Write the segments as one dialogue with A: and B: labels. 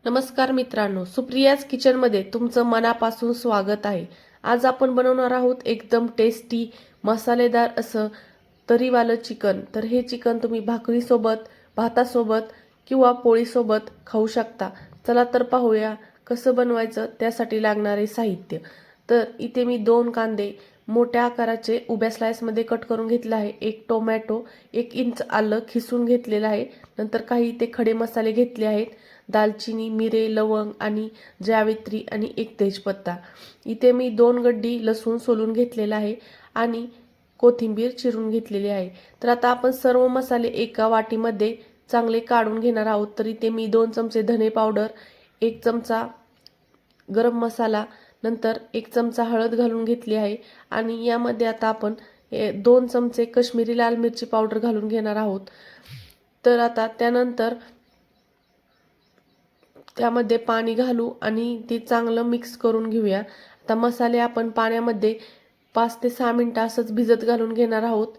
A: नमस्कार मित्रांनो, सुप्रियाज किचनमध्ये तुमचं मनापासून स्वागत आहे। आज आपण बनवणार आहोत एकदम टेस्टी मसालेदार असं तरीवालं चिकन। तर हे चिकन तुम्ही भाकरीसोबत, भातासोबत किंवा पोळीसोबत खाऊ शकता। चला तर पाहूया कसं बनवायचं, त्यासाठी लागणारे साहित्य। तर इथे मी 2 कांदे मोठ्या आकाराचे उभ्या स्लाइसमध्ये कट करून घेतले आहे, 1 टोमॅटो, 1 इंच आलं खिसून घेतलेलं आहे। नंतर काही इथे खडे मसाले घेतले आहेत, दालचिनी, मिरे, लवंग आणि जावित्री आणि 1 तेजपत्ता। इथे मी 2 गड्डी लसूण सोलून घेतलेला आहे आणि कोथिंबीर चिरून घेतलेली आहे। तर आता आपण सर्व मसाले एका वाटीमध्ये चांगले काढून घेणार आहोत। तर इथे मी 2 चमचे धने पावडर, 1 चमचा गरम मसाला, नंतर 1 चमचा हळद घालून घेतली आहे आणि यामध्ये आता आपण 2 चमचे काश्मीरी लाल मिरची पावडर घालून घेणार आहोत। तर आता त्यानंतर त्यामध्ये पाणी घालू आणि ते चांगलं मिक्स करून घेऊया। आता मसाले आपण पाण्यामध्ये 5 ते 6 मिनिटं असंच भिजत घालून घेणार आहोत।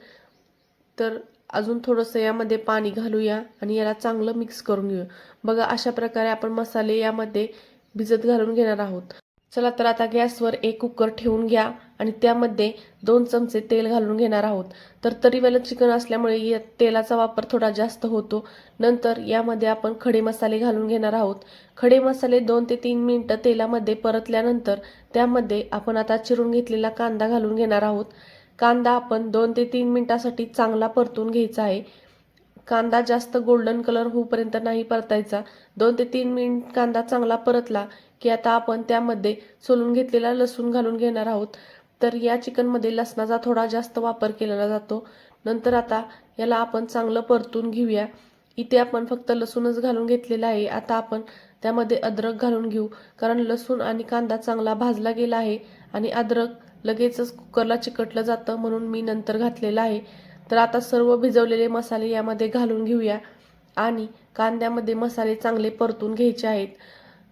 A: तर अजून थोडंसं यामध्ये पाणी घालूया आणि याला चांगलं मिक्स करून घेऊया। बघा अशा प्रकारे आपण मसाले यामध्ये भिजत घालून घेणार आहोत। चला तर आता गॅसवर 1 कुकर ठेवून घ्या आणि त्यामध्ये 2 चमचे तेल घालून घेणार आहोत। तर तरीवालं चिकन असल्यामुळे या तेलाचा वापर थोडा जास्त होतो। नंतर यामध्ये आपण खडे मसाले घालून घेणार आहोत। खडे मसाले 2 ते 3 मिनिटं तेलामध्ये परतल्यानंतर त्यामध्ये आपण आता चिरून घेतलेला कांदा घालून घेणार आहोत। कांदा आपण 2 ते 3 मिनिटांसाठी चांगला परतून घ्यायचा आहे। कांदा जास्त गोल्डन कलर होईपर्यंत नाही परतायचा। 2 ते 3 मिनिट कांदा चांगला परतला की आता आपण त्यामध्ये सोलून घेतलेला लसूण घालून घेणार आहोत। तर या चिकनमध्ये लसणाचा थोडा जास्त वापर केला जातो। नंतर आता याला आपण चांगलं परतून घेऊया। इथे आपण फक्त लसूणच घालून घेतलेला आहे। आता आपण त्यामध्ये अद्रक घालून घेऊ, कारण लसूण आणि कांदा चांगला भाजला गेला आहे आणि अद्रक लगेचच कुकरला चिकटलं जातं, म्हणून मी नंतर घातलेलं आहे। तर आता सर्व भिजवलेले मसाले यामध्ये घालून घेऊया आणि कांद्यामध्ये मसाले चांगले परतून घ्यायचे आहेत।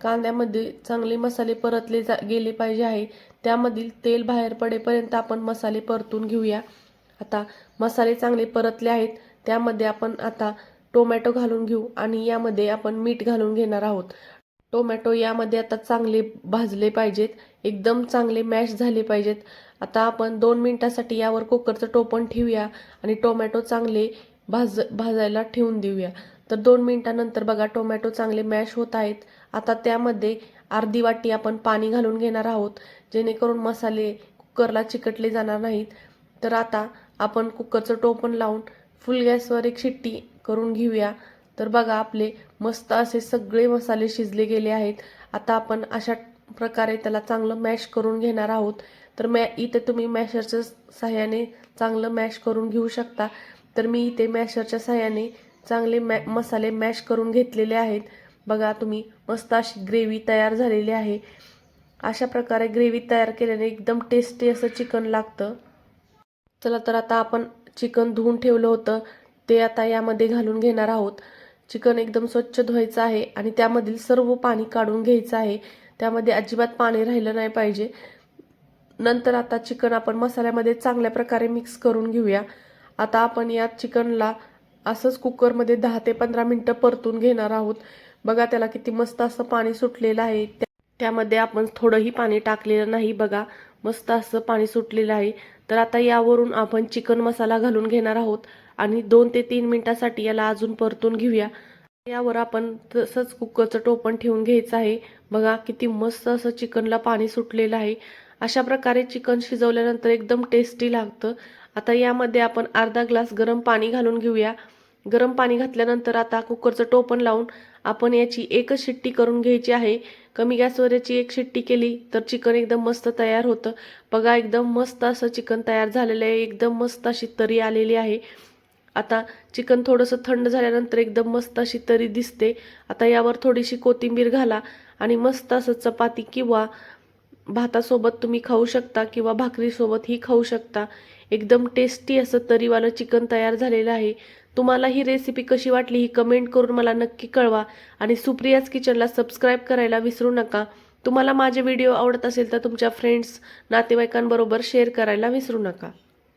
A: कांद्यामध्ये चांगले मसाले परतले गेले पाहिजे आहे। त्यामधील तेल बाहेर पडेपर्यंत आपण मसाले परतून घेऊया। आता मसाले चांगले परतले आहेत, त्यामध्ये आपण आता टोमॅटो घालून घेऊ आणि यामध्ये आपण मीठ घालून घेणार आहोत। टोमॅटो यामध्ये आता चांगले भाजले पाहिजेत, एकदम चांगले मॅश झाले पाहिजेत। आता आपण 2 मिनिटांसाठी यावर कुकरचं टोपण ठेवूया आणि टोमॅटो चांगले भाजायला ठेवून देऊया। तर 2 मिनिटांनंतर बघा टोमॅटो चांगले मॅश होत आहेत। आता त्यामध्ये अर्धी वाटी आपण पाणी घालून घेणार आहोत, जेणेकरून मसाले कुकरला चिकटले जाणार नाहीत। तर आता आपण कुकरचं टोपण लावून फुल गॅसवर 1 शिट्टी करून घेऊया। तर बघा आपले मस्त असे सगळे मसाले शिजले गेले आहेत। आता आपण अशा प्रकारे त्याला चांगलं मॅश करून घेणार आहोत। तर इथे तुम्ही मॅशरच्या सहाय्याने चांगलं मॅश करून घेऊ शकता। तर मी इथे मॅशरच्या सहाय्याने चांगले मसाले मॅश करून घेतलेले आहेत। बघा तुम्ही मस्त अशी ग्रेव्ही तयार झालेली आहे। अशा प्रकारे ग्रेव्ही तयार केल्याने एकदम टेस्टी असं चिकन लागतं। चला तर आता आपण चिकन धुवून ठेवलं होतं ते आता यामध्ये घालून घेणार आहोत। चिकन एकदम स्वच्छ धुवायचं आहे आणि त्यामधील सर्व पाणी काढून घ्यायचं आहे। त्यामध्ये अजिबात पाणी राहिलं नाही पाहिजे। नंतर आता चिकन आपण मसाल्यामध्ये चांगल्या प्रकारे मिक्स करून घेऊया। आता आपण या चिकनला असंच कुकरमध्ये 10 ते 15 मिनिटं परतून घेणार आहोत। बघा त्याला किती मस्त असं पाणी सुटलेलं आहे। त्यामध्ये आपण थोडंही पाणी टाकलेलं नाही, बघा मस्त असं पाणी सुटलेलं आहे। तर आता यावरून आपण चिकन मसाला घालून घेणार आहोत आणि 2 ते 3 मिनिटांसाठी याला अजून परतून घेऊया। यावर आपण तसंच कुकरचं टोपण ठेवून घ्यायचं आहे। बघा किती मस्त असं चिकनला पाणी सुटलेलं आहे। अशा प्रकारे चिकन शिजवल्यानंतर एकदम टेस्टी लागतं। आता यामध्ये आपण अर्धा ग्लास गरम पाणी घालून घेऊया। गरम पाणी घातल्यानंतर आता कुकरचं टोपण लावून आपण याची 1च शिट्टी करून घ्यायची आहे। कमी गॅसवर याची 1 शिट्टी केली तर चिकन एकदम मस्त तयार होतं। बघा एकदम मस्त असं चिकन तयार झालेलं आहे, एकदम मस्त अशी तरी आलेली आहे। आता चिकन थोडंसं थंड झाल्यानंतर एकदम मस्त अशी तरी दिसते। आता यावर थोडीशी कोथिंबीर घाला आणि मस्त असं चपाती किंवा भातासोबत तुम्ही खाऊ शकता किंवा भाकरीसोबतही खाऊ शकता। एकदम टेस्टी असं तरीवालं चिकन तयार झालेलं आहे। तुम्हाला ही रेसिपी कशी वाटली ही कमेंट करून मला नक्की कळवा आणि सुप्रियाज किचनला सबस्क्राईब करायला विसरू नका। तुम्हाला माझे व्हिडिओ आवडत असेल तर तुमच्या फ्रेंड्स, नातेवाईकांबरोबर शेअर करायला विसरू नका।